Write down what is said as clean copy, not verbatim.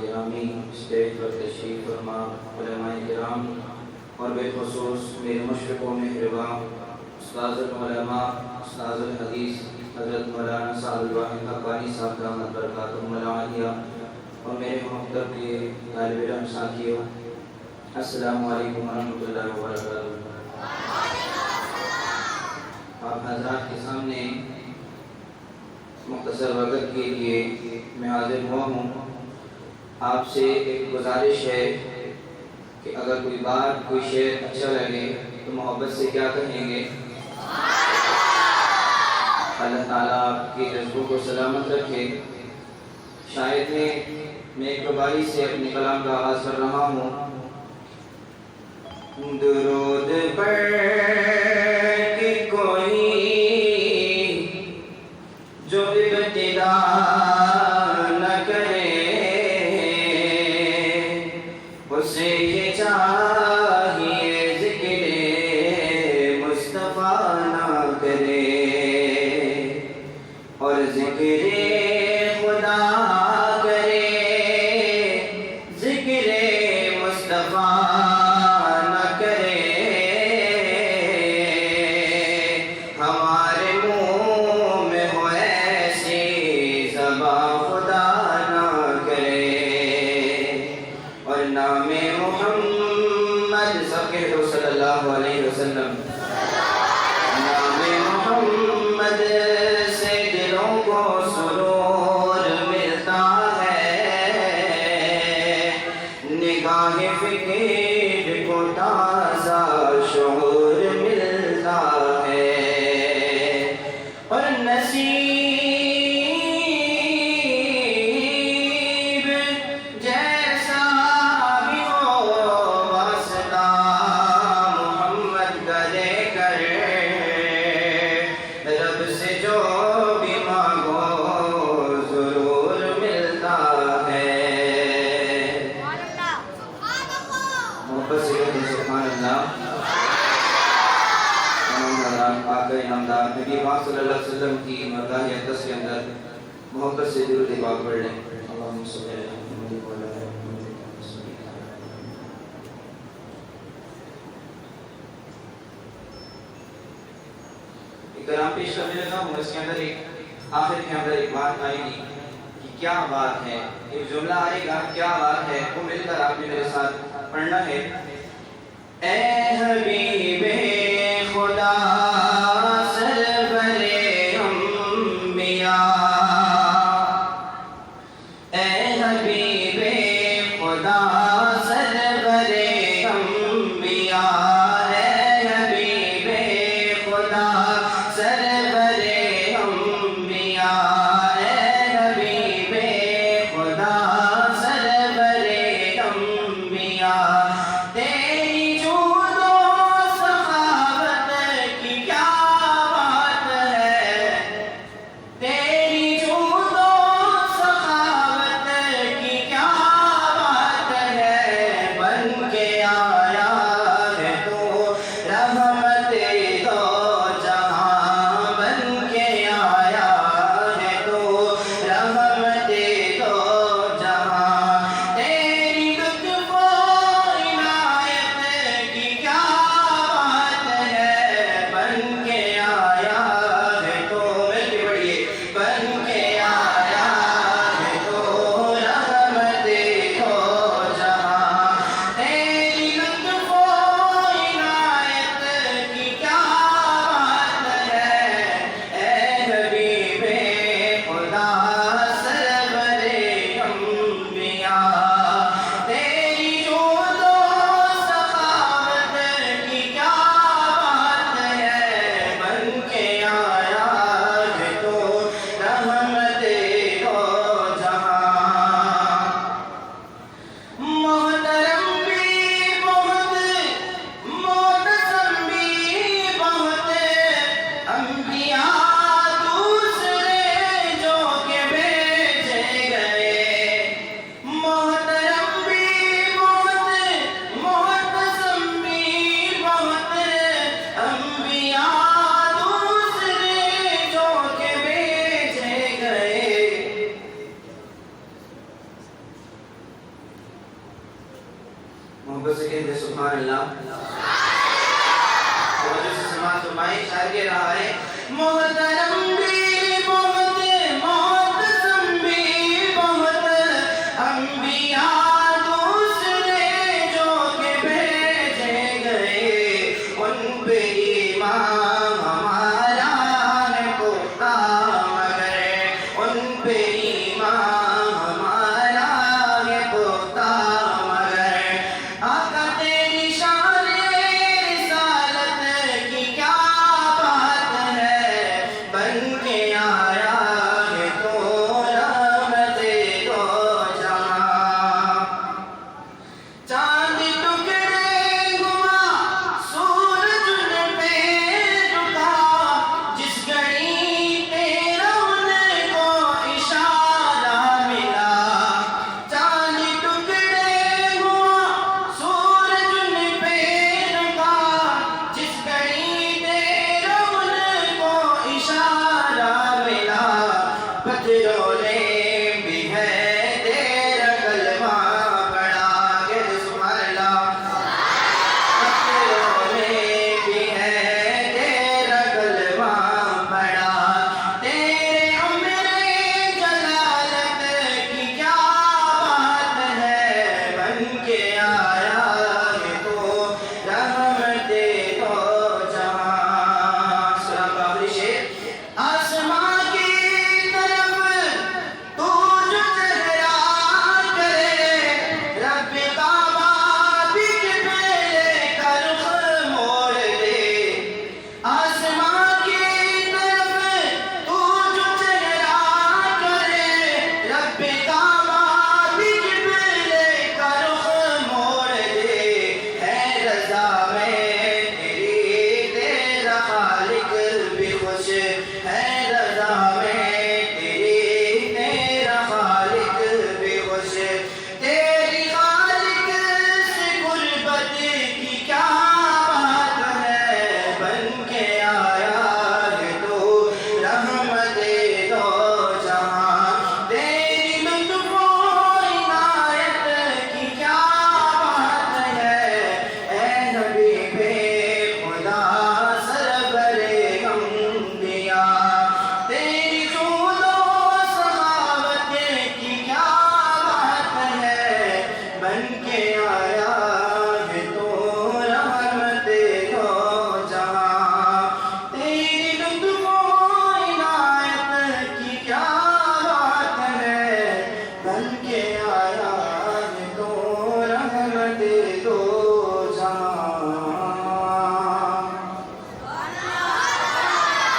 گرامی اسٹیج پر تشریف فرما علماء کرام اور بالخصوص میرے مشرق و مہرباں استاذ العلماء استاذ الحدیث حضرت مولانا سعد الواحد حقانی صاحب دامت برکاتہم العالیہ اور میرے محترم کے طالب علم ساتھیوں، السلام علیکم ورحمۃ اللہ وبرکاتہ۔ آپ حضرات کے سامنے مختصر وقت کے لیے میں حاضر ہوا ہوں۔ آپ سے ایک گزارش ہے کہ اگر کوئی بات کوئی شعر اچھا لگے تو محبت سے کیا کہیں گے؟ اللہ تعالیٰ آپ کے جذبوں کو سلامت رکھے۔ شاید میں ایک رباعی سے اپنی کلام کا آغاز کر رہا ہوں۔ درود پڑھ کے کوئی جو ابتدا نہ کرے اسے یہ چاہیے ذکر مصطفیٰ نہ کرے، اور ذکر خدا کرے، ذکر مصطفیٰ نہ کرے، ہمارے منہ میں ہو ایسی زبان خدا نہ کرے، اور نام محمد سب کہتے ہو صلی اللہ علیہ وسلم، نام محمد سے دلوں کو سرور ملتا ہے، نگاہ فکر کو تازہ شعور ملتا ہے، اور نصیب جیسا بھی ہو واسطہ محمد کا لے کر، رب سے جو بھی مانگو ضرور ملتا ہے۔ محبت سے کہتے ہیں سبحان اللہ۔ آقا انعامدار نبی پاک صلی اللہ علیہ وسلم کی مداح اقدس کے اندر محبت سے درود پاک پڑھ لیں۔ اللہم صلی علی محمد وعلی آل محمد۔ ایک کلام پیش کرنے لگا ہوں، اس کے اندر ایک آخر کے اندر ایک بات آئے گی کہ کیا بات ہے، ایک جملہ آئے گا کیا بات ہے، وہ مل کر آپ نے میرے ساتھ پڑھنا ہے۔ اے حبیب خدا سرور انبیاء، اے حبیب خدا سرور انبیاء، اے حبیب خدا سرور انبیاء، اے حبیب خدا سرور انبیاء، تیری جود و سخا محبت سے کہتے سبحان اللہ. توجہ سے سماعت فرمائیں. شاعر کہہ رہا ہے محترم